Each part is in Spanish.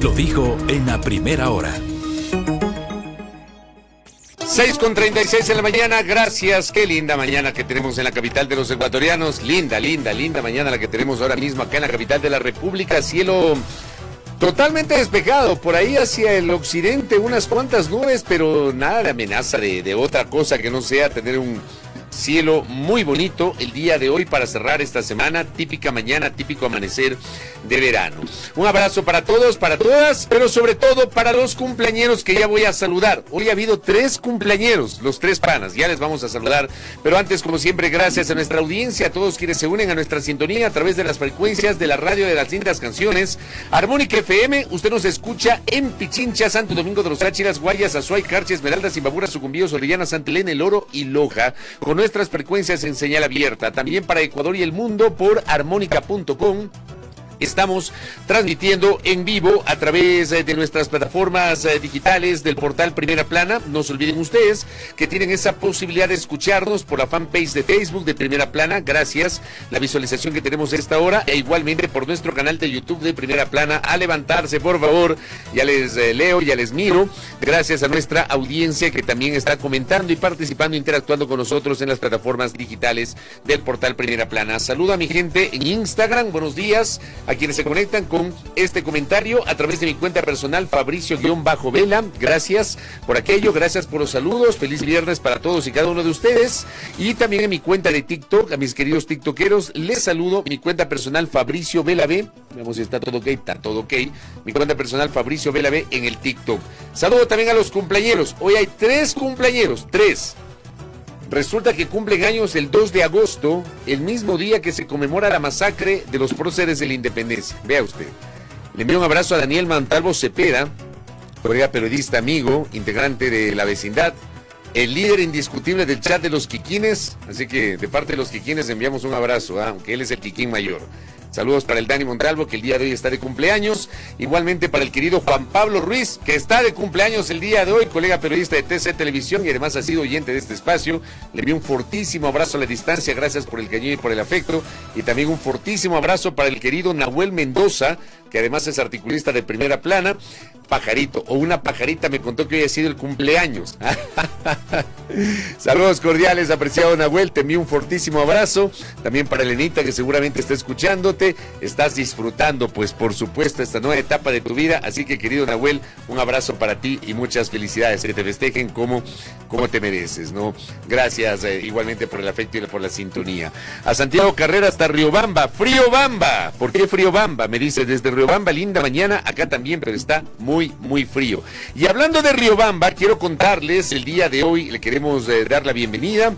lo dijo en la primera hora. 6:36 en la mañana, gracias, qué linda mañana que tenemos en la capital de los ecuatorianos, linda mañana la que tenemos ahora mismo acá en la capital de la República, cielo totalmente despejado, por ahí hacia el occidente unas cuantas nubes, pero nada de amenaza de otra cosa que no sea tener un cielo muy bonito el día de hoy para cerrar esta semana, típica mañana, típico amanecer de verano. Un abrazo para todos, para todas, pero sobre todo para los cumpleañeros que ya voy a saludar. Hoy ha habido 3 cumpleañeros, los 3 panas, ya les vamos a saludar, pero antes, como siempre, gracias a nuestra audiencia, a todos quienes se unen a nuestra sintonía a través de las frecuencias de la radio de las lindas canciones, Armónica FM, usted nos escucha en Pichincha, Santo Domingo de los Táchiras, Guayas, Azuay, Carchi, Esmeralda, Zimbabura, Sucumbíos, Orellana, Santa Elena, El Oro y Loja, con nuestras frecuencias en señal abierta, también para Ecuador y el mundo por armónica.com. Estamos transmitiendo en vivo a través de nuestras plataformas digitales del portal Primera Plana. No se olviden ustedes que tienen esa posibilidad de escucharnos por la fanpage de Facebook de Primera Plana. Gracias, la visualización que tenemos a esta hora, e igualmente por nuestro canal de YouTube de Primera Plana. A levantarse, por favor, ya les leo, ya les miro. Gracias a nuestra audiencia que también está comentando y participando, interactuando con nosotros en las plataformas digitales del portal Primera Plana. Saludo a mi gente en Instagram, buenos días a quienes se conectan con este comentario a través de mi cuenta personal, Fabricio-Vela. Gracias por aquello, gracias por los saludos. Feliz viernes para todos y cada uno de ustedes. Y también en mi cuenta de TikTok, a mis queridos tiktokeros, les saludo. Mi cuenta personal, Fabricio Vela B. Veamos si está todo ok, está todo ok. Mi cuenta personal, Fabricio Vela B, en el TikTok. Saludo también a los cumpleañeros. Hoy hay 3 cumpleañeros, 3. Resulta que cumplen años el 2 de agosto, el mismo día que se conmemora la masacre de los próceres de la independencia. Vea usted. Le envío un abrazo a Daniel Montalvo Cepeda, colega periodista amigo, integrante de la vecindad, el líder indiscutible del chat de los Quiquines. Así que de parte de los Quiquines enviamos un abrazo, aunque él es el Quiquín mayor. Saludos para el Dani Montalvo, que el día de hoy está de cumpleaños. Igualmente para el querido Juan Pablo Ruiz, que está de cumpleaños el día de hoy, colega periodista de TC Televisión y además ha sido oyente de este espacio. Le envío un fortísimo abrazo a la distancia, gracias por el cariño y por el afecto. Y también un fortísimo abrazo para el querido Nahuel Mendoza, que además es articulista de Primera Plana. Pajarito, o una pajarita me contó que hoy ha sido el cumpleaños. Saludos cordiales, apreciado Nahuel, te envío un fortísimo abrazo. También para Elenita, que seguramente está escuchándote, estás disfrutando, pues por supuesto, esta nueva etapa de tu vida. Así que, querido Nahuel, un abrazo para ti y muchas felicidades, que te festejen como te mereces, ¿no? Gracias igualmente por el afecto y por la sintonía. A Santiago Carrera hasta Riobamba, Friobamba. ¿Por qué Friobamba? Me dice, desde Riobamba, linda mañana, acá también, pero está muy frío. Y hablando de Riobamba, quiero contarles, el día de hoy le queremos dar la bienvenida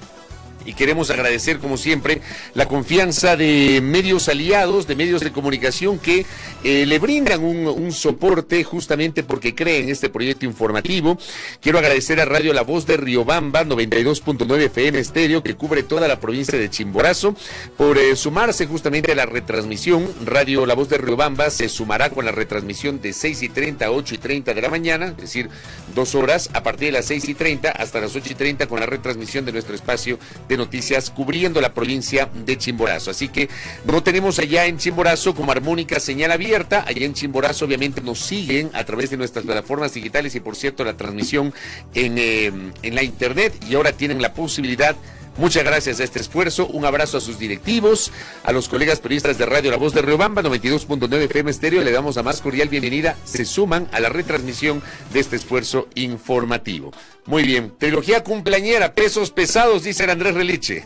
y queremos agradecer, como siempre, la confianza de medios aliados, de medios de comunicación que le brindan un soporte justamente porque creen este proyecto informativo. Quiero agradecer a Radio La Voz de Riobamba, 92.9 FM estéreo, que cubre toda la provincia de Chimborazo, por sumarse justamente a la retransmisión. Radio La Voz de Riobamba se sumará con la retransmisión de 6:30 a 8:30 de la mañana, es decir, 2 horas, a partir de las 6:30 hasta las 8:30 con la retransmisión de nuestro espacio de noticias cubriendo la provincia de Chimborazo. Así que no tenemos allá en Chimborazo como Armónica señal abierta. Allá en Chimborazo obviamente nos siguen a través de nuestras plataformas digitales y por cierto la transmisión en la internet, y ahora tienen la posibilidad. Muchas gracias a este esfuerzo, un abrazo a sus directivos, a los colegas periodistas de Radio La Voz de Riobamba, 92.9 FM estéreo, le damos la más cordial bienvenida, se suman a la retransmisión de este esfuerzo informativo. Muy bien, trilogía cumpleañera, pesos pesados, dice el Andrés Reliche.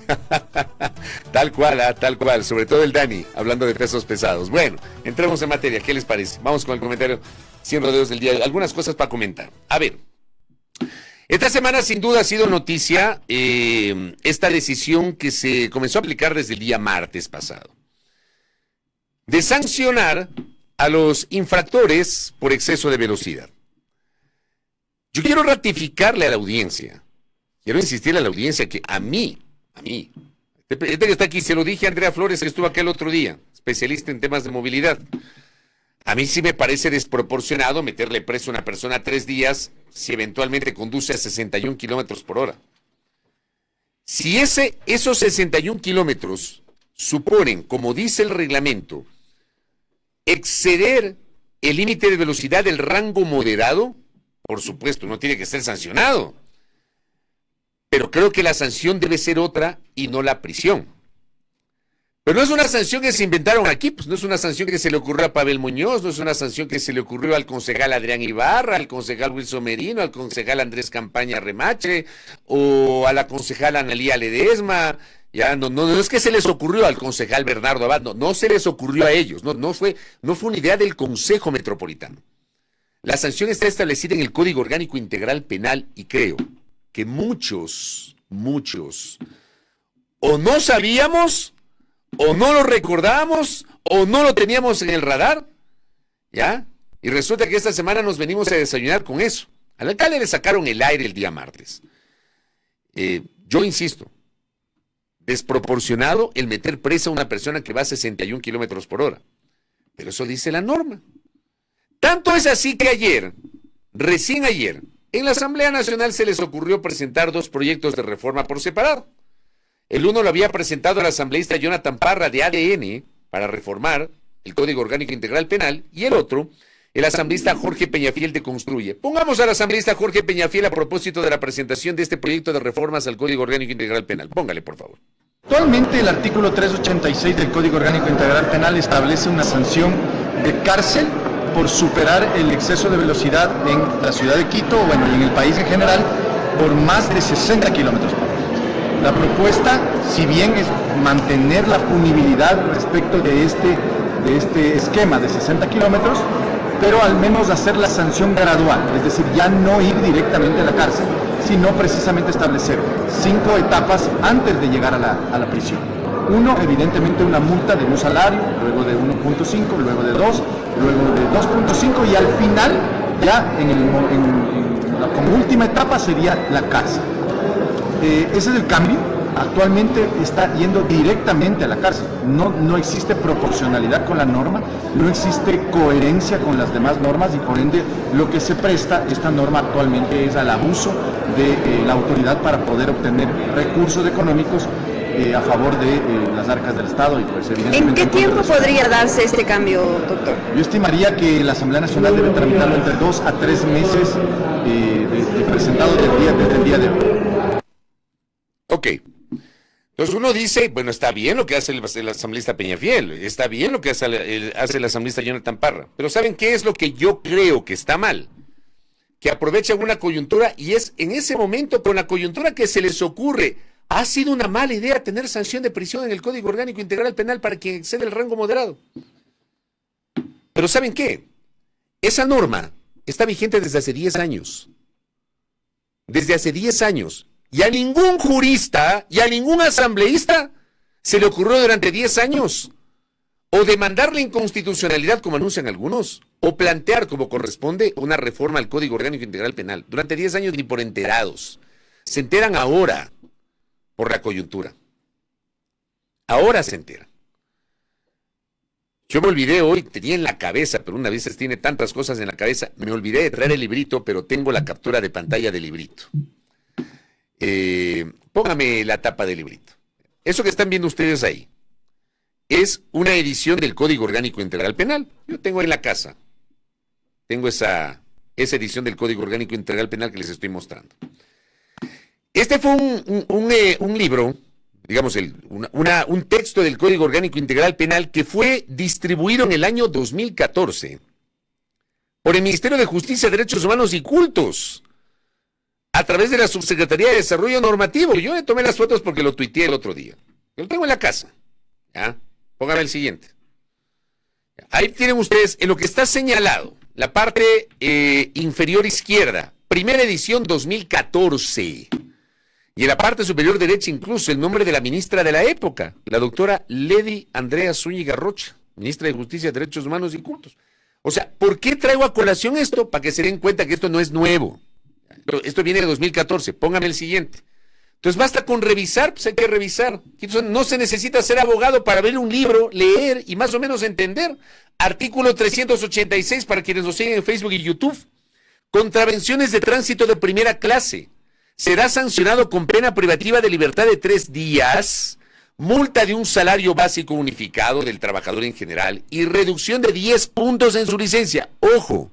Tal cual, sobre todo el Dani, hablando de pesos pesados. Bueno, entremos en materia, ¿qué les parece? Vamos con el comentario 100 rodeos del día, algunas cosas para comentar. A ver. Esta semana sin duda ha sido noticia esta decisión que se comenzó a aplicar desde el día martes pasado, de sancionar a los infractores por exceso de velocidad. Yo quiero ratificarle a la audiencia, quiero insistirle a la audiencia que a mí, este que está aquí, se lo dije a Andrea Flores que estuvo aquí el otro día, especialista en temas de movilidad. A mí sí me parece desproporcionado meterle preso a una persona 3 días si eventualmente conduce a 61 kilómetros por hora. Si esos 61 kilómetros suponen, como dice el reglamento, exceder el límite de velocidad del rango moderado, por supuesto, no tiene que ser sancionado. Pero creo que la sanción debe ser otra y no la prisión. Pero no es una sanción que se inventaron aquí, pues no es una sanción que se le ocurrió a Pavel Muñoz, no es una sanción que se le ocurrió al concejal Adrián Ibarra, al concejal Wilson Merino, al concejal Andrés Campaña Remache, o a la concejal Analía Ledesma. Ya no es que se les ocurrió al concejal Bernardo Abad, no se les ocurrió a ellos, no fue una idea del Consejo Metropolitano. La sanción está establecida en el Código Orgánico Integral Penal y creo que muchos, o no sabíamos, o no lo recordábamos, o no lo teníamos en el radar, ¿ya? Y resulta que esta semana nos venimos a desayunar con eso. Al alcalde le sacaron el aire el día martes. Yo insisto, desproporcionado el meter presa a una persona que va a 61 kilómetros por hora. Pero eso dice la norma. Tanto es así que recién ayer, en la Asamblea Nacional se les ocurrió presentar 2 proyectos de reforma por separado. El uno lo había presentado el asambleísta Jonathan Parra de ADN para reformar el Código Orgánico Integral Penal y el otro, el asambleísta Jorge Peñafiel de Construye. Pongamos al asambleísta Jorge Peñafiel a propósito de la presentación de este proyecto de reformas al Código Orgánico Integral Penal. Póngale, por favor. Actualmente el artículo 386 del Código Orgánico Integral Penal establece una sanción de cárcel por superar el exceso de velocidad en la ciudad de Quito, y en el país en general, por más de 60 kilómetros por hora. La propuesta, si bien es mantener la punibilidad respecto de este esquema de 60 kilómetros, pero al menos hacer la sanción gradual, es decir, ya no ir directamente a la cárcel, sino precisamente establecer 5 etapas antes de llegar a la prisión. Uno, evidentemente una multa de un salario, luego de 1.5, luego de 2, luego de 2.5 y al final, ya como última etapa sería la cárcel. Ese es el cambio. Actualmente está yendo directamente a la cárcel. No existe proporcionalidad con la norma, no existe coherencia con las demás normas y por ende lo que se presta esta norma actualmente es al abuso de la autoridad para poder obtener recursos económicos a favor de las arcas del Estado y pues evidentemente... ¿En qué tiempo podría darse este cambio, doctor? Yo estimaría que la Asamblea Nacional debe tramitarlo entre 2 a 3 meses de presentado desde el día de hoy. Ok. Entonces uno dice, bueno, está bien lo que hace el asambleísta Peñafiel, está bien lo que hace el asambleísta Jonathan Parra, pero ¿saben qué es lo que yo creo que está mal? Que aprovechan una coyuntura y es en ese momento, con la coyuntura que se les ocurre, ha sido una mala idea tener sanción de prisión en el Código Orgánico Integral Penal para quien excede el rango moderado. Pero ¿saben qué? Esa norma está vigente desde hace 10 años. Desde hace 10 años. Y a ningún jurista y a ningún asambleísta se le ocurrió durante 10 años o demandar la inconstitucionalidad como anuncian algunos o plantear como corresponde una reforma al Código Orgánico Integral Penal. Durante 10 años ni por enterados. Se enteran ahora por la coyuntura. Ahora se enteran. Yo me olvidé hoy, tenía en la cabeza, pero una vez tiene tantas cosas en la cabeza, me olvidé de traer el librito, pero tengo la captura de pantalla del librito. Póngame la tapa del librito. Eso que están viendo ustedes ahí es una edición del Código Orgánico Integral Penal. Yo tengo en la casa, tengo esa edición del Código Orgánico Integral Penal que les estoy mostrando. Este fue un libro, digamos, un texto del Código Orgánico Integral Penal que fue distribuido en el año 2014 por el Ministerio de Justicia, Derechos Humanos y Cultos, a través de la Subsecretaría de Desarrollo Normativo. Yo le tomé las fotos porque lo tuiteé el otro día. Yo lo tengo en la casa. ¿Ya? Póngame el siguiente. Ahí tienen ustedes, en lo que está señalado, la parte inferior izquierda, primera edición 2014. Y en la parte superior derecha incluso el nombre de la ministra de la época, la doctora Ledy Andrea Zúñiga Rocha, ministra de Justicia, Derechos Humanos y Cultos. O sea, ¿por qué traigo a colación esto? Para que se den cuenta que esto no es nuevo. Esto viene de 2014, póngame el siguiente. Entonces basta con revisar, pues hay que revisar. No se necesita ser abogado para ver un libro, leer y más o menos entender. Artículo 386 para quienes nos siguen en Facebook y YouTube. Contravenciones de tránsito de primera clase. Será sancionado con pena privativa de libertad de 3 días multa de un salario básico unificado del trabajador en general y reducción de 10 puntos en su licencia. Ojo,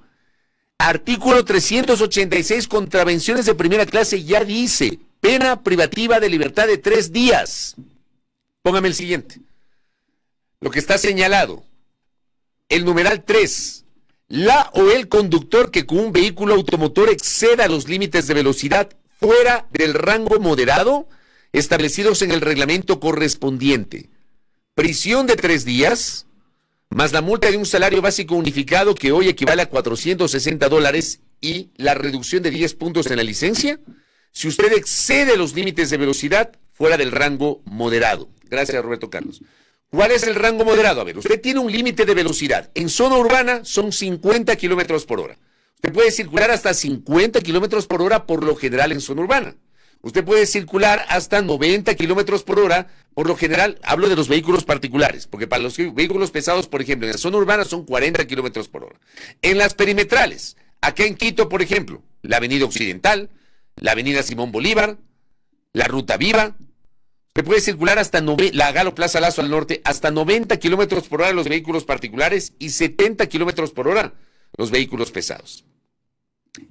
artículo 386, contravenciones de primera clase, ya dice, pena privativa de libertad de 3 días. Póngame el siguiente. Lo que está señalado, el numeral 3, la o el conductor que con un vehículo automotor exceda los límites de velocidad fuera del rango moderado establecidos en el reglamento correspondiente. Prisión de 3 días, más la multa de un salario básico unificado que hoy equivale a $460 y la reducción de 10 puntos en la licencia, si usted excede los límites de velocidad fuera del rango moderado. Gracias, Roberto Carlos. ¿Cuál es el rango moderado? A ver, usted tiene un límite de velocidad. En zona urbana son 50 kilómetros por hora. Usted puede circular hasta 50 kilómetros por hora por lo general en zona urbana. Usted puede circular hasta 90 kilómetros por hora, por lo general, hablo de los vehículos particulares, porque para los vehículos pesados, por ejemplo, en la zona urbana son 40 kilómetros por hora. En las perimetrales, acá en Quito, por ejemplo, la Avenida Occidental, la Avenida Simón Bolívar, la Ruta Viva, usted puede circular hasta la Galo Plaza Lazo al norte, hasta 90 kilómetros por hora los vehículos particulares y 70 kilómetros por hora los vehículos pesados.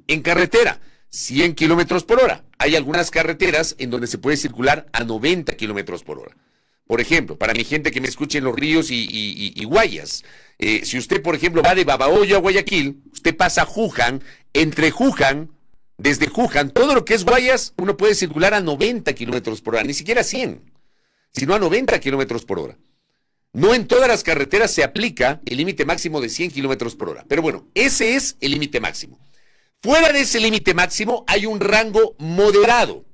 En carretera, 100 kilómetros por hora. Hay algunas carreteras en donde se puede circular a 90 kilómetros por hora. Por ejemplo, para mi gente que me escuche en Los Ríos y Guayas, si usted, por ejemplo, va de Babahoyo a Guayaquil, usted pasa a Juján, entre Juján, desde Juján, todo lo que es Guayas, uno puede circular a 90 kilómetros por hora, ni siquiera 100, sino a 90 kilómetros por hora. No en todas las carreteras se aplica el límite máximo de 100 kilómetros por hora, pero bueno, ese es el límite máximo. Fuera de ese límite máximo hay un rango moderado.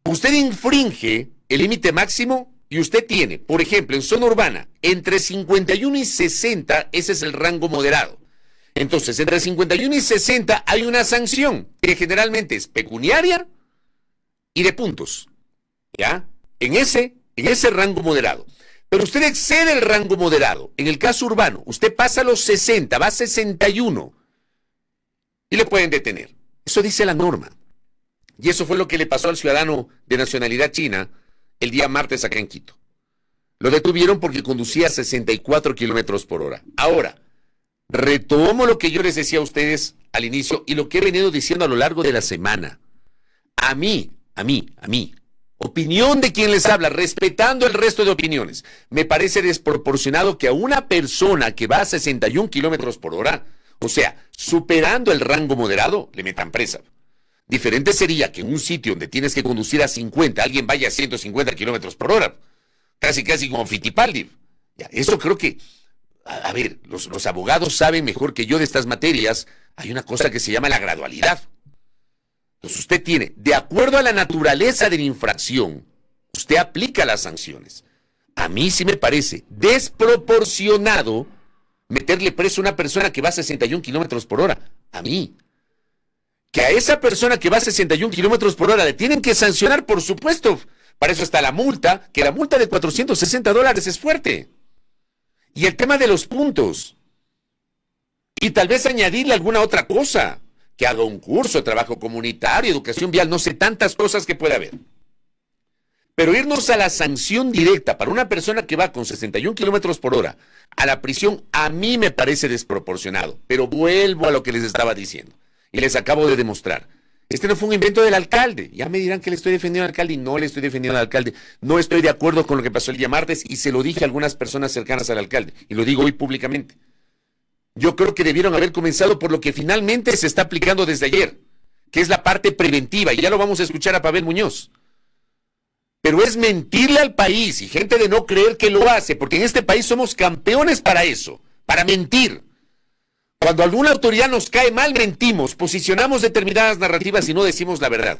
Usted infringe el límite máximo y usted tiene, por ejemplo, en zona urbana, entre 51 y 60, ese es el rango moderado. Entonces, entre 51 y 60 hay una sanción que generalmente es pecuniaria y de puntos, ¿ya? En ese rango moderado. Pero usted excede el rango moderado. En el caso urbano, usted pasa los 60, va a 61 y le pueden detener. Eso dice la norma. Y eso fue lo que le pasó al ciudadano de nacionalidad china el día martes acá en Quito. Lo detuvieron porque conducía a 64 kilómetros por hora. Ahora, retomo lo que yo les decía a ustedes al inicio y lo que he venido diciendo a lo largo de la semana. A mí, opinión de quien les habla, respetando el resto de opiniones, me parece desproporcionado que a una persona que va a 61 kilómetros por hora, o sea, superando el rango moderado, le metan presa. Diferente sería que en un sitio donde tienes que conducir a 50, alguien vaya a 150 kilómetros por hora, casi como Fittipaldi. Ya, eso creo que, a ver, los abogados saben mejor que yo de estas materias. Hay una cosa que se llama la gradualidad. Entonces usted tiene, de acuerdo a la naturaleza de la infracción, usted aplica las sanciones. A mí sí me parece desproporcionado meterle preso a una persona que va a 61 kilómetros por hora. A mí. Que a esa persona que va a 61 kilómetros por hora le tienen que sancionar, por supuesto. Para eso está la multa, que la multa de $460 es fuerte. Y el tema de los puntos. Y tal vez añadirle alguna otra cosa. Que haga un curso de trabajo comunitario, educación vial, no sé, tantas cosas que puede haber. Pero irnos a la sanción directa para una persona que va con 61 kilómetros por hora a la prisión, a mí me parece desproporcionado. Pero vuelvo a lo que les estaba diciendo. Y les acabo de demostrar. Este no fue un invento del alcalde. Ya me dirán que le estoy defendiendo al alcalde y no le estoy defendiendo al alcalde. No estoy de acuerdo con lo que pasó el día martes y se lo dije a algunas personas cercanas al alcalde. Y lo digo hoy públicamente. Yo creo que debieron haber comenzado por lo que finalmente se está aplicando desde ayer, que es la parte preventiva. Y ya lo vamos a escuchar a Pavel Muñoz. Pero es mentirle al país y gente de no creer que lo hace, porque en este país somos campeones para eso, para mentir. Cuando alguna autoridad nos cae mal, mentimos, posicionamos determinadas narrativas y no decimos la verdad.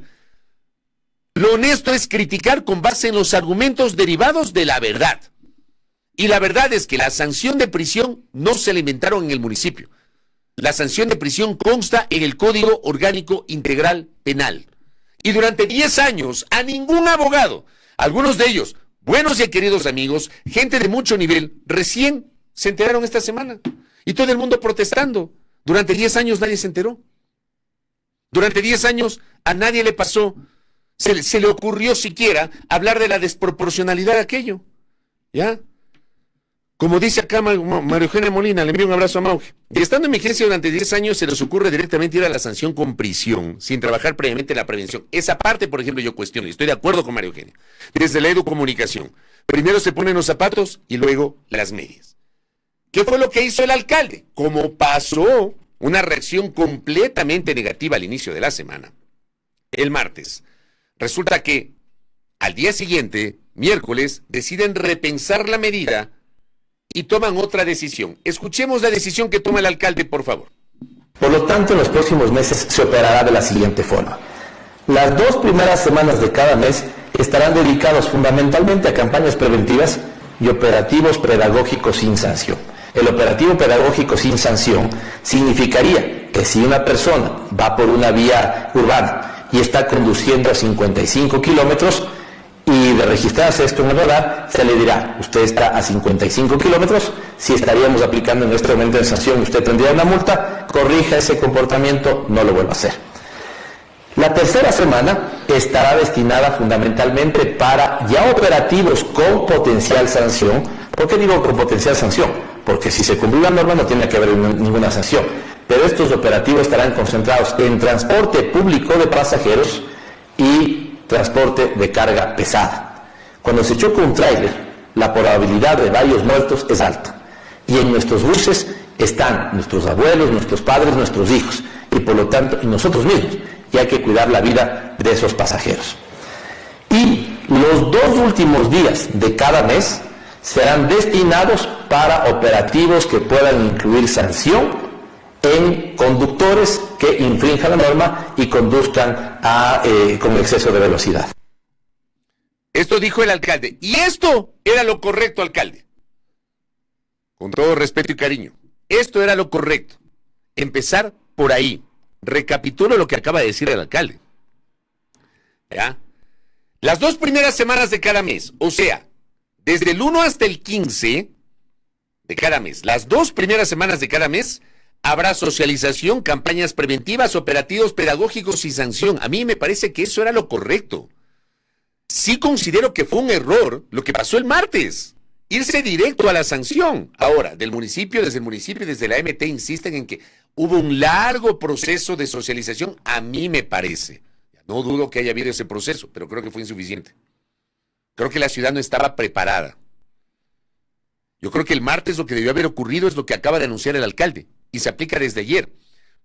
Lo honesto es criticar con base en los argumentos derivados de la verdad. Y la verdad es que la sanción de prisión no se la inventaron en el municipio. La sanción de prisión consta en el Código Orgánico Integral Penal. Y durante 10 años, a ningún abogado, algunos de ellos, buenos y queridos amigos, gente de mucho nivel, recién se enteraron esta semana. Y todo el mundo protestando. Durante 10 años nadie se enteró. Durante 10 años a nadie le pasó, se le ocurrió siquiera hablar de la desproporcionalidad de aquello. ¿Ya? Como dice acá María Eugenia Molina, le envío un abrazo a Mauge. Y estando en vigencia durante 10 años, se les ocurre directamente ir a la sanción con prisión, sin trabajar previamente en la prevención. Esa parte, por ejemplo, yo cuestiono, y estoy de acuerdo con María Eugenia. Desde la educomunicación. Primero se ponen los zapatos y luego las medias. ¿Qué fue lo que hizo el alcalde? Como pasó una reacción completamente negativa al inicio de la semana, el martes, resulta que al día siguiente, miércoles, deciden repensar la medida y toman otra decisión. Escuchemos la decisión que toma el alcalde, por favor. Por lo tanto, en los próximos meses se operará de la siguiente forma. Las 2 primeras semanas de cada mes estarán dedicados fundamentalmente a campañas preventivas y operativos pedagógicos sin sanción. El operativo pedagógico sin sanción significaría que si una persona va por una vía urbana y está conduciendo a 55 kilómetros, y de registrarse esto en el radar, se le dirá, usted está a 55 kilómetros, si estaríamos aplicando en este momento de sanción, usted tendría una multa, corrija ese comportamiento, no lo vuelva a hacer. La tercera semana estará destinada fundamentalmente para ya operativos con potencial sanción. ¿Por qué digo con potencial sanción? Porque si se cumplió la norma no tiene que haber ninguna sanción. Pero estos operativos estarán concentrados en transporte público de pasajeros y transporte de carga pesada. Cuando se choca un tráiler, la probabilidad de varios muertos es alta. Y en nuestros buses están nuestros abuelos, nuestros padres, nuestros hijos, y por lo tanto, y nosotros mismos, y hay que cuidar la vida de esos pasajeros. Y los 2 últimos días de cada mes serán destinados para operativos que puedan incluir sanción en conductores que infrinjan la norma y conduzcan con exceso de velocidad. Esto dijo el alcalde. Y esto era lo correcto, alcalde. Con todo respeto y cariño. Esto era lo correcto. Empezar por ahí. Recapitulo lo que acaba de decir el alcalde. ¿Ya? Las 2 primeras semanas de cada mes, o sea, desde el 1 hasta el 15 de cada mes, las 2 primeras semanas de cada mes, habrá socialización, campañas preventivas, operativos pedagógicos y sanción. A mí me parece que eso era lo correcto. Sí considero que fue un error lo que pasó el martes. Irse directo a la sanción. Ahora, desde el municipio y desde la MT insisten en que hubo un largo proceso de socialización. A mí me parece. No dudo que haya habido ese proceso, pero creo que fue insuficiente. Creo que la ciudad no estaba preparada. Yo creo que el martes lo que debió haber ocurrido es lo que acaba de anunciar el alcalde. Y se aplica desde ayer.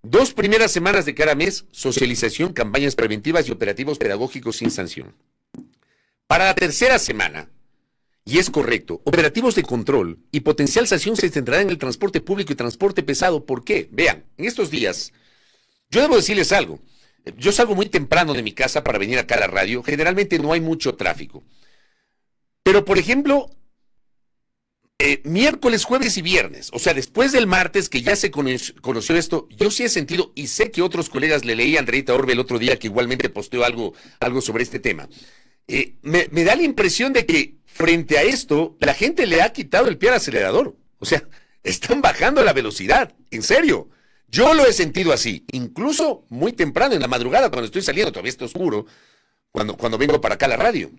2 primeras semanas de cada mes, socialización, campañas preventivas y operativos pedagógicos sin sanción. Para la tercera semana, y es correcto, operativos de control y potencial sanción se centrarán en el transporte público y transporte pesado. ¿Por qué? Vean, en estos días, yo debo decirles algo. Yo salgo muy temprano de mi casa para venir acá a la radio. Generalmente no hay mucho tráfico. Pero, por ejemplo, miércoles, jueves y viernes, o sea, después del martes que ya se conoció esto, yo sí he sentido, y sé que otros colegas, le leí a Andreita Orbe el otro día que igualmente posteó algo sobre este tema, me da la impresión de que frente a esto, la gente le ha quitado el pie al acelerador, o sea, están bajando la velocidad, en serio, yo lo he sentido así, incluso muy temprano en la madrugada cuando estoy saliendo, todavía está oscuro, cuando vengo para acá a la radio.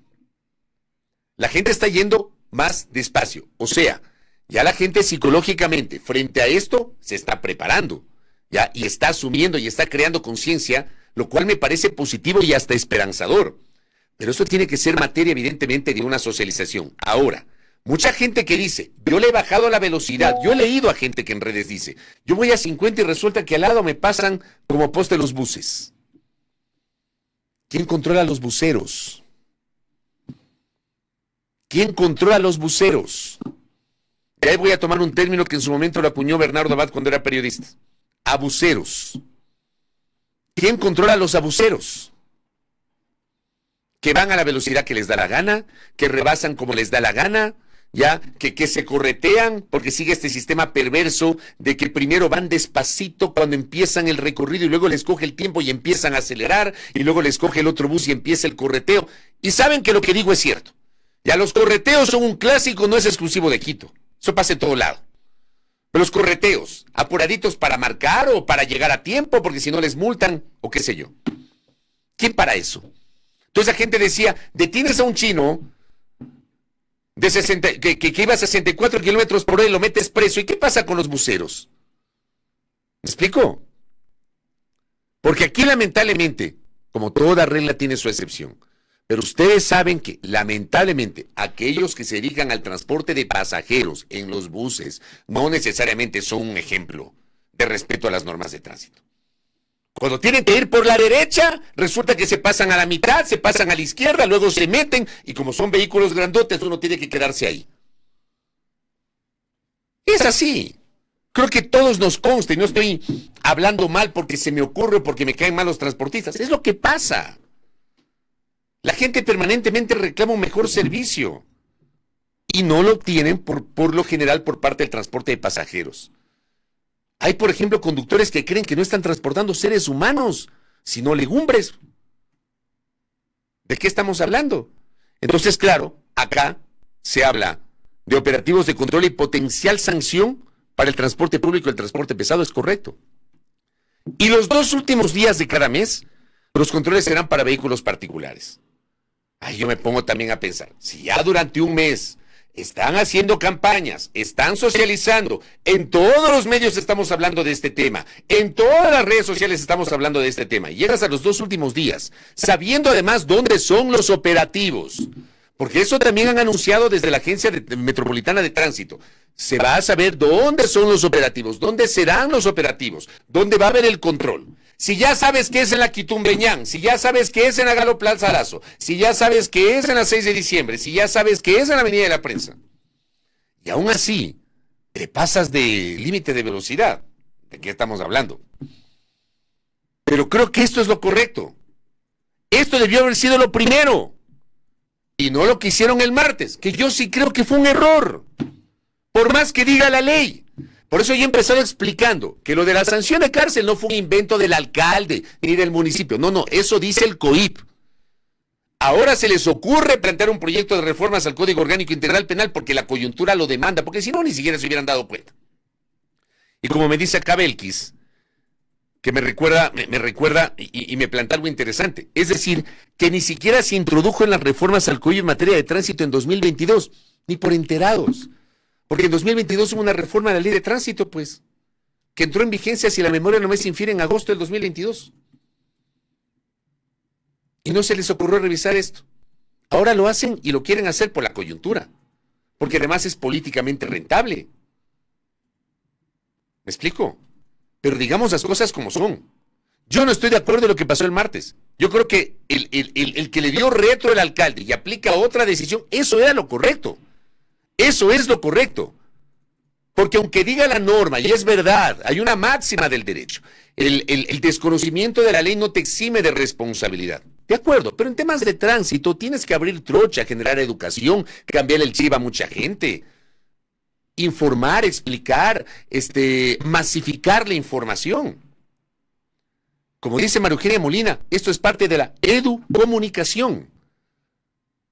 La gente está yendo más despacio. O sea, ya la gente psicológicamente frente a esto se está preparando, ya, y está asumiendo y está creando conciencia, lo cual me parece positivo y hasta esperanzador. Pero eso tiene que ser materia, evidentemente, de una socialización. Ahora, mucha gente que dice, yo le he bajado la velocidad, yo he leído a gente que en redes dice, yo voy a 50 y resulta que al lado me pasan como poste los buses. ¿Quién controla a los buceros? ¿Quién controla a los buceros? Y ahí voy a tomar un término que en su momento lo acuñó Bernardo Abad cuando era periodista. Abuceros. ¿Quién controla a los abuceros? Que van a la velocidad que les da la gana, que rebasan como les da la gana, ya, que se corretean, porque sigue este sistema perverso de que primero van despacito cuando empiezan el recorrido y luego les coge el tiempo y empiezan a acelerar, y luego les coge el otro bus y empieza el correteo. Y saben que lo que digo es cierto. Ya los correteos son un clásico, no es exclusivo de Quito. Eso pasa en todo lado. Pero los correteos, apuraditos para marcar o para llegar a tiempo, porque si no les multan, o qué sé yo. ¿Quién para eso? Entonces la gente decía, detienes a un chino que iba a 64 kilómetros por hora y lo metes preso. ¿Y qué pasa con los buceros? ¿Me explico? Porque aquí lamentablemente, como toda regla tiene su excepción, pero ustedes saben que lamentablemente aquellos que se dedican al transporte de pasajeros en los buses no necesariamente son un ejemplo de respeto a las normas de tránsito. Cuando tienen que ir por la derecha, resulta que se pasan a la mitad, se pasan a la izquierda, luego se meten y como son vehículos grandotes, uno tiene que quedarse ahí. Es así. Creo que todos nos consta y no estoy hablando mal porque se me ocurre o porque me caen mal los transportistas. Es lo que pasa. La gente permanentemente reclama un mejor servicio y no lo obtienen por lo general por parte del transporte de pasajeros. Hay, por ejemplo, conductores que creen que no están transportando seres humanos, sino legumbres. ¿De qué estamos hablando? Entonces, claro, acá se habla de operativos de control y potencial sanción para el transporte público y el transporte pesado, es correcto. Y los 2 últimos días de cada mes, los controles serán para vehículos particulares. Ay, yo me pongo también a pensar, si ya durante un mes están haciendo campañas, están socializando, en todos los medios estamos hablando de este tema, en todas las redes sociales estamos hablando de este tema, y llegas a los 2 últimos días, sabiendo además dónde son los operativos, porque eso también han anunciado desde la Agencia Metropolitana de Tránsito. Se va a saber dónde son los operativos, dónde serán los operativos, dónde va a haber el control. Si ya sabes que es en la Quitumbeñán, si ya sabes que es en la Galo Plaza Lazo, si ya sabes que es en la 6 de diciembre, si ya sabes que es en la Avenida de la Prensa, y aún así te pasas de límite de velocidad, ¿de qué estamos hablando? Pero creo que esto es lo correcto. Esto debió haber sido lo primero, y no lo que hicieron el martes, que yo sí creo que fue un error, por más que diga la ley. Por eso yo he empezado explicando que lo de la sanción de cárcel no fue un invento del alcalde ni del municipio. No, eso dice el COIP. Ahora se les ocurre plantear un proyecto de reformas al Código Orgánico Integral Penal porque la coyuntura lo demanda, porque si no, ni siquiera se hubieran dado cuenta. Y como me dice acá Belkis, que me recuerda y me plantea algo interesante. Es decir, que ni siquiera se introdujo en las reformas al Código en materia de tránsito en 2022, ni por enterados. Porque en 2022 hubo una reforma de la ley de tránsito, pues, que entró en vigencia, si la memoria no me infiere, en agosto del 2022. Y no se les ocurrió revisar esto. Ahora lo hacen y lo quieren hacer por la coyuntura, porque además es políticamente rentable. ¿Me explico? Pero digamos las cosas como son. Yo no estoy de acuerdo en lo que pasó el martes. Yo creo que el que le dio retro al alcalde y aplica otra decisión, eso era lo correcto. Eso es lo correcto, porque aunque diga la norma, y es verdad, hay una máxima del derecho, el desconocimiento de la ley no te exime de responsabilidad, de acuerdo, pero en temas de tránsito tienes que abrir trocha, generar educación, cambiar el chip a mucha gente, informar, explicar, masificar la información. Como dice María Eugenia Molina, esto es parte de la educomunicación.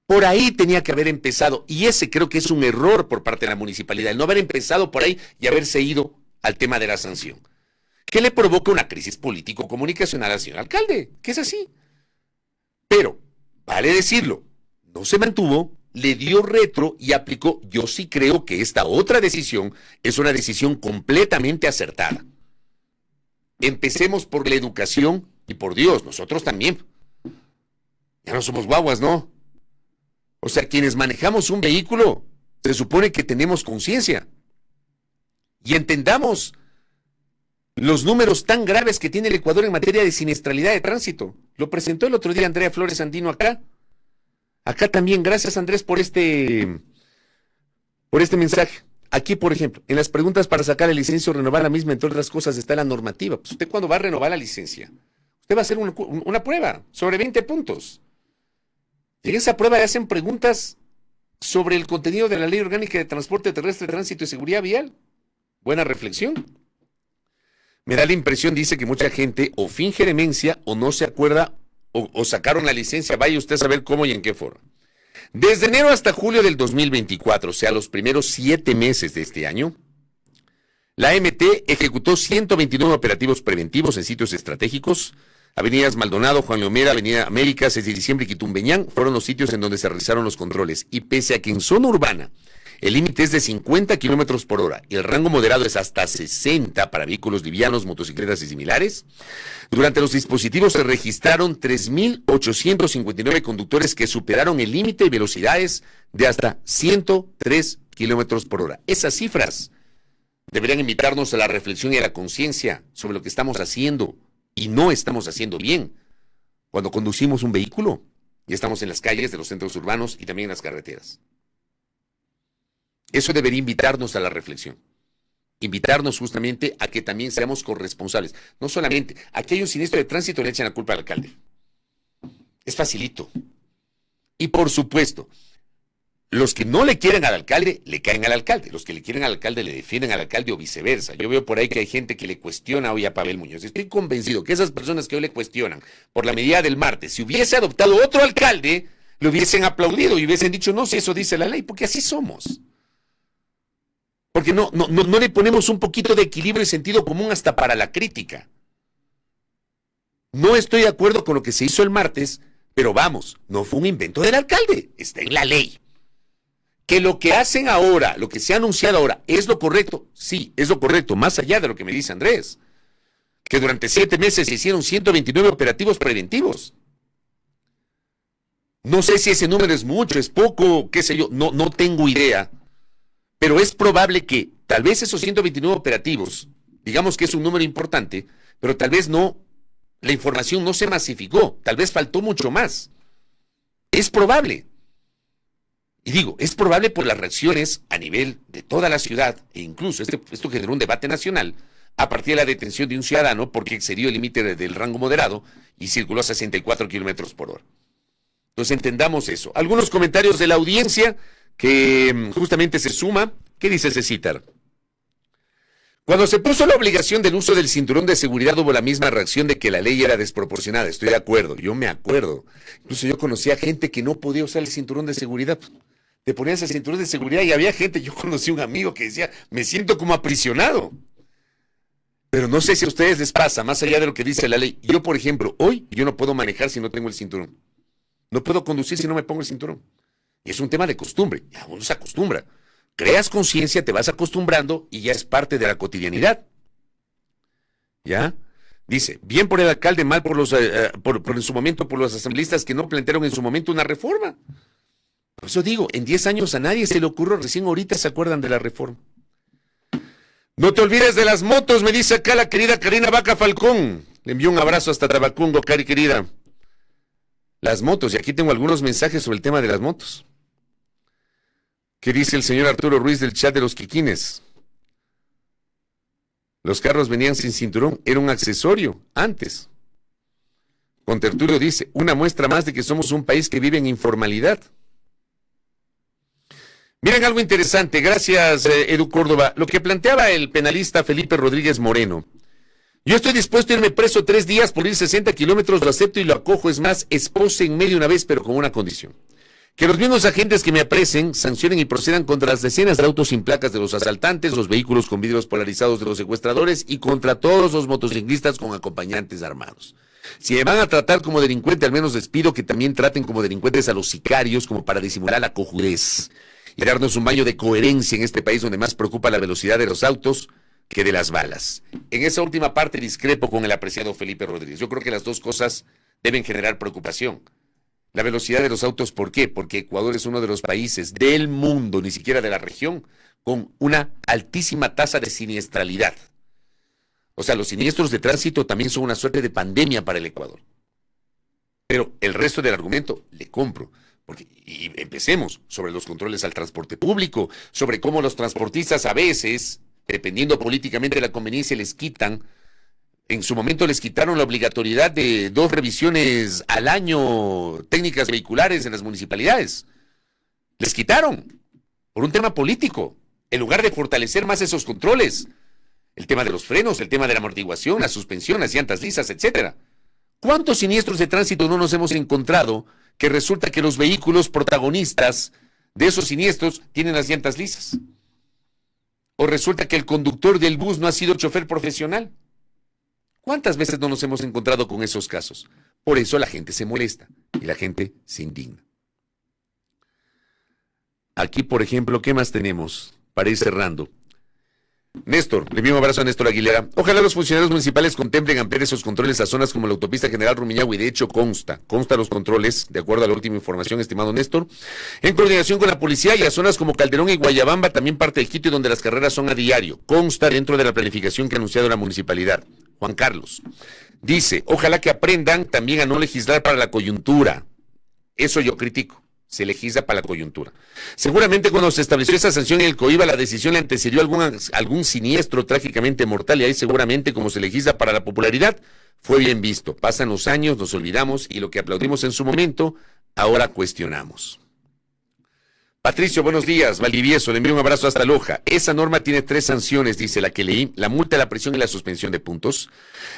Por ahí tenía que haber empezado, y ese creo que es un error por parte de la municipalidad, el no haber empezado por ahí y haberse ido al tema de la sanción, que le provoca una crisis político-comunicacional al señor alcalde, que es así. Pero, vale decirlo, no se mantuvo, le dio retro y aplicó. Yo sí creo que esta otra decisión es una decisión completamente acertada. Empecemos por la educación y por Dios, nosotros también. Ya no somos guaguas, ¿no? O sea, quienes manejamos un vehículo, se supone que tenemos conciencia. Y entendamos los números tan graves que tiene el Ecuador en materia de siniestralidad de tránsito. Lo presentó el otro día Andrea Flores Andino acá. Acá también, gracias Andrés por este mensaje. Aquí, por ejemplo, en las preguntas para sacar la licencia o renovar la misma, entre otras cosas, está la normativa. Pues usted cuando va a renovar la licencia, usted va a hacer una prueba sobre 20 puntos. Y en esa prueba le hacen preguntas sobre el contenido de la Ley Orgánica de Transporte Terrestre, Tránsito y Seguridad Vial. Buena reflexión. Me da la impresión, dice, que mucha gente o finge demencia o no se acuerda o sacaron la licencia. Vaya usted a saber cómo y en qué forma. Desde enero hasta julio del 2024, o sea, los primeros 7 meses de este año, la AMT ejecutó 129 operativos preventivos en sitios estratégicos, Avenidas Maldonado, Juan Leomera, Avenida América, 6 de diciembre y Quitumbeñán fueron los sitios en donde se realizaron los controles. Y pese a que en zona urbana el límite es de 50 kilómetros por hora y el rango moderado es hasta 60 para vehículos livianos, motocicletas y similares, durante los dispositivos se registraron 3.859 conductores que superaron el límite de velocidades de hasta 103 kilómetros por hora. Esas cifras deberían invitarnos a la reflexión y a la conciencia sobre lo que estamos haciendo y no estamos haciendo bien cuando conducimos un vehículo y estamos en las calles de los centros urbanos y también en las carreteras. Eso debería invitarnos a la reflexión, invitarnos justamente a que también seamos corresponsables. No solamente, aquí hay un siniestro de tránsito, le echan la culpa al alcalde. Es facilito. Y por supuesto, los que no le quieren al alcalde, le caen al alcalde. Los que le quieren al alcalde, le defienden al alcalde o viceversa. Yo veo por ahí que hay gente que le cuestiona hoy a Pavel Muñoz. Estoy convencido que esas personas que hoy le cuestionan por la medida del martes, si hubiese adoptado otro alcalde, le hubiesen aplaudido y hubiesen dicho, no, si eso dice la ley, porque así somos. Porque no le ponemos un poquito de equilibrio y sentido común hasta para la crítica. No estoy de acuerdo con lo que se hizo el martes, pero vamos, no fue un invento del alcalde, está en la ley. Que lo que hacen ahora, lo que se ha anunciado ahora, ¿es lo correcto? Sí, es lo correcto, más allá de lo que me dice Andrés. Que durante 7 meses se hicieron 129 operativos preventivos. No sé si ese número es mucho, es poco, qué sé yo, no tengo idea. Pero es probable que tal vez esos 129 operativos, digamos que es un número importante, pero tal vez no, la información no se masificó, tal vez faltó mucho más. Es probable. Y digo, es probable por las reacciones a nivel de toda la ciudad, e incluso esto generó un debate nacional a partir de la detención de un ciudadano porque excedió el límite del rango moderado y circuló a 64 kilómetros por hora. Entonces entendamos eso. Algunos comentarios de la audiencia que justamente se suma. ¿Qué dice Cecitar? Cuando se puso la obligación del uso del cinturón de seguridad hubo la misma reacción de que la ley era desproporcionada. Estoy de acuerdo, yo me acuerdo. Incluso yo conocía gente que no podía usar el cinturón de seguridad. Te ponías el cinturón de seguridad y había gente, yo conocí un amigo que decía, me siento como aprisionado. Pero no sé si a ustedes les pasa, más allá de lo que dice la ley. Yo, por ejemplo, hoy yo no puedo manejar si no tengo el cinturón. No puedo conducir si no me pongo el cinturón. Y es un tema de costumbre, ya uno se acostumbra. Creas conciencia, te vas acostumbrando y ya es parte de la cotidianidad. ¿Ya? Dice, bien por el alcalde, mal por en su momento por los asambleístas que no plantearon en su momento una reforma. Por eso digo, en 10 años a nadie se le ocurrió, recién ahorita se acuerdan de la reforma. No te olvides de las motos, me dice acá la querida Karina Vaca Falcón. Le envío un abrazo hasta Tabacungo, Cari querida. Las motos, y aquí tengo algunos mensajes sobre el tema de las motos. ¿Qué dice el señor Arturo Ruiz del chat de los Quiquines? Los carros venían sin cinturón, era un accesorio antes. Contertulio dice, una muestra más de que somos un país que vive en informalidad. Miren algo interesante, gracias Edu Córdoba, lo que planteaba el penalista Felipe Rodríguez Moreno. Yo estoy dispuesto a irme preso 3 días por ir 60 kilómetros, lo acepto y lo acojo, es más, espose en medio una vez, pero con una condición. Que los mismos agentes que me apresen sancionen y procedan contra las decenas de autos sin placas de los asaltantes, los vehículos con vidrios polarizados de los secuestradores y contra todos los motociclistas con acompañantes armados. Si me van a tratar como delincuente, al menos les pido que también traten como delincuentes a los sicarios como para disimular la cojudez y darnos un baño de coherencia en este país donde más preocupa la velocidad de los autos que de las balas. En esa última parte discrepo con el apreciado Felipe Rodríguez. Yo creo que las dos cosas deben generar preocupación. La velocidad de los autos, ¿por qué? Porque Ecuador es uno de los países del mundo, ni siquiera de la región, con una altísima tasa de siniestralidad. O sea, los siniestros de tránsito también son una suerte de pandemia para el Ecuador. Pero el resto del argumento le compro. Y empecemos sobre los controles al transporte público, sobre cómo los transportistas a veces, dependiendo políticamente de la conveniencia, les quitan. En su momento les quitaron la obligatoriedad de 2 revisiones al año técnicas vehiculares en las municipalidades. Les quitaron por un tema político, en lugar de fortalecer más esos controles. El tema de los frenos, el tema de la amortiguación, la suspensión, las llantas lisas, etcétera. ¿Cuántos siniestros de tránsito no nos hemos encontrado que resulta que los vehículos protagonistas de esos siniestros tienen las llantas lisas? O resulta que el conductor del bus no ha sido chofer profesional. ¿Cuántas veces no nos hemos encontrado con esos casos? Por eso la gente se molesta y la gente se indigna. Aquí, por ejemplo, ¿qué más tenemos para ir cerrando? Néstor, le envío un abrazo a Néstor Aguilera. Ojalá los funcionarios municipales contemplen ampliar esos controles a zonas como la autopista General Rumiñahui. De hecho, consta los controles, de acuerdo a la última información, estimado Néstor, en coordinación con la policía, y a zonas como Calderón y Guayabamba, también parte del Quito, y donde las carreras son a diario. Consta dentro de la planificación que ha anunciado la municipalidad. Juan Carlos dice, ojalá que aprendan también a no legislar para la coyuntura. Eso yo critico. Se legisla para la coyuntura. Seguramente cuando se estableció esa sanción en el COIBA, la decisión le antecedió algún siniestro trágicamente mortal, y ahí seguramente, como se legisla para la popularidad, fue bien visto. Pasan los años, nos olvidamos, y lo que aplaudimos en su momento, ahora cuestionamos. Patricio, buenos días. Valdivieso, le envío un abrazo hasta Loja. Esa norma tiene 3 sanciones, dice la que leí: la multa, la prisión y la suspensión de puntos.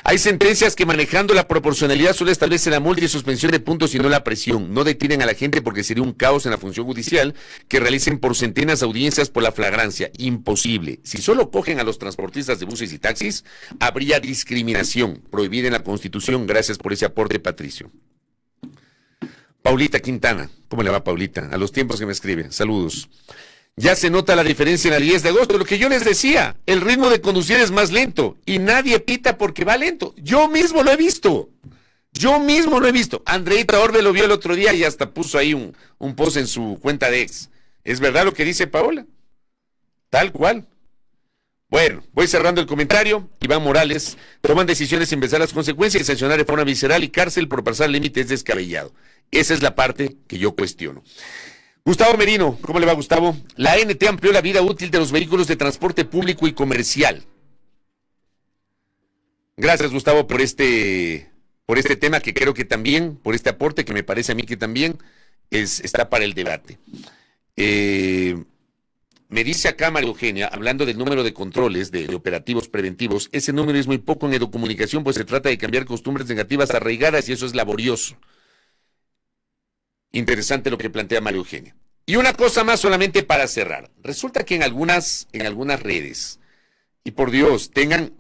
Hay sentencias que, manejando la proporcionalidad, solo establece la multa y suspensión de puntos y no la presión. No detienen a la gente porque sería un caos en la función judicial que realicen por centenas audiencias por la flagrancia. Imposible. Si solo cogen a los transportistas de buses y taxis, habría discriminación prohibida en la Constitución. Gracias por ese aporte, Patricio. Paulita Quintana, ¿cómo le va, Paulita? A los tiempos que me escribe, saludos. Ya se nota la diferencia en la 10 de agosto, lo que yo les decía, el ritmo de conducir es más lento y nadie pita porque va lento. Yo mismo lo he visto, Andreita Orbe lo vio el otro día y hasta puso ahí un post en su cuenta de ex. ¿Es verdad lo que dice Paola? Tal cual. Bueno, voy cerrando el comentario. Iván Morales, toman decisiones sin pensar las consecuencias y sancionar de forma visceral y cárcel por pasar límites descabellado. Esa es la parte que yo cuestiono. Gustavo Merino, ¿cómo le va, Gustavo? La ANT amplió la vida útil de los vehículos de transporte público y comercial. Gracias, Gustavo, por este tema que creo que también, por este aporte que me parece a mí que también está para el debate. Me dice acá María Eugenia, hablando del número de controles, de operativos preventivos, ese número es muy poco en educomunicación, pues se trata de cambiar costumbres negativas arraigadas y eso es laborioso. Interesante lo que plantea María Eugenia. Y una cosa más solamente para cerrar. Resulta que en algunas redes, y por Dios, tengan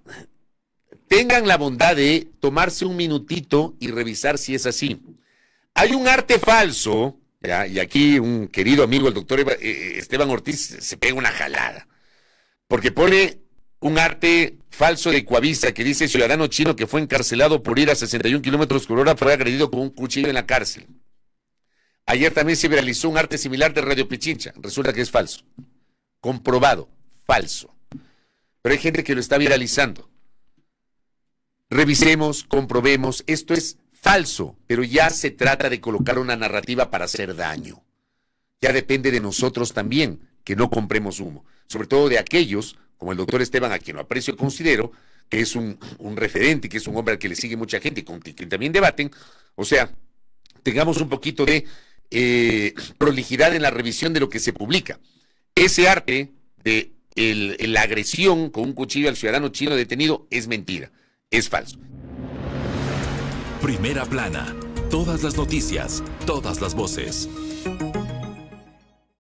la bondad de tomarse un minutito y revisar si es así. Hay un arte falso, ¿ya? Y aquí un querido amigo, el doctor Esteban Ortiz, se pega una jalada, porque pone un arte falso de Coavisa que dice: ciudadano chino que fue encarcelado por ir a 61 kilómetros por hora fue agredido con un cuchillo en la cárcel. Ayer también se viralizó un arte similar de Radio Pichincha. Resulta que es falso. Comprobado, falso. Pero hay gente que lo está viralizando. Revisemos, comprobemos, esto es falso, pero ya se trata de colocar una narrativa para hacer daño. Ya depende de nosotros también que no compremos humo. Sobre todo de aquellos, como el doctor Esteban, a quien lo aprecio y considero, que es un referente, que es un hombre al que le sigue mucha gente y con quien también debaten. O sea, tengamos un poquito de prolijidad en la revisión de lo que se publica. Ese arte de la agresión con un cuchillo al ciudadano chino detenido es mentira, es falso. Primera plana, todas las noticias, todas las voces.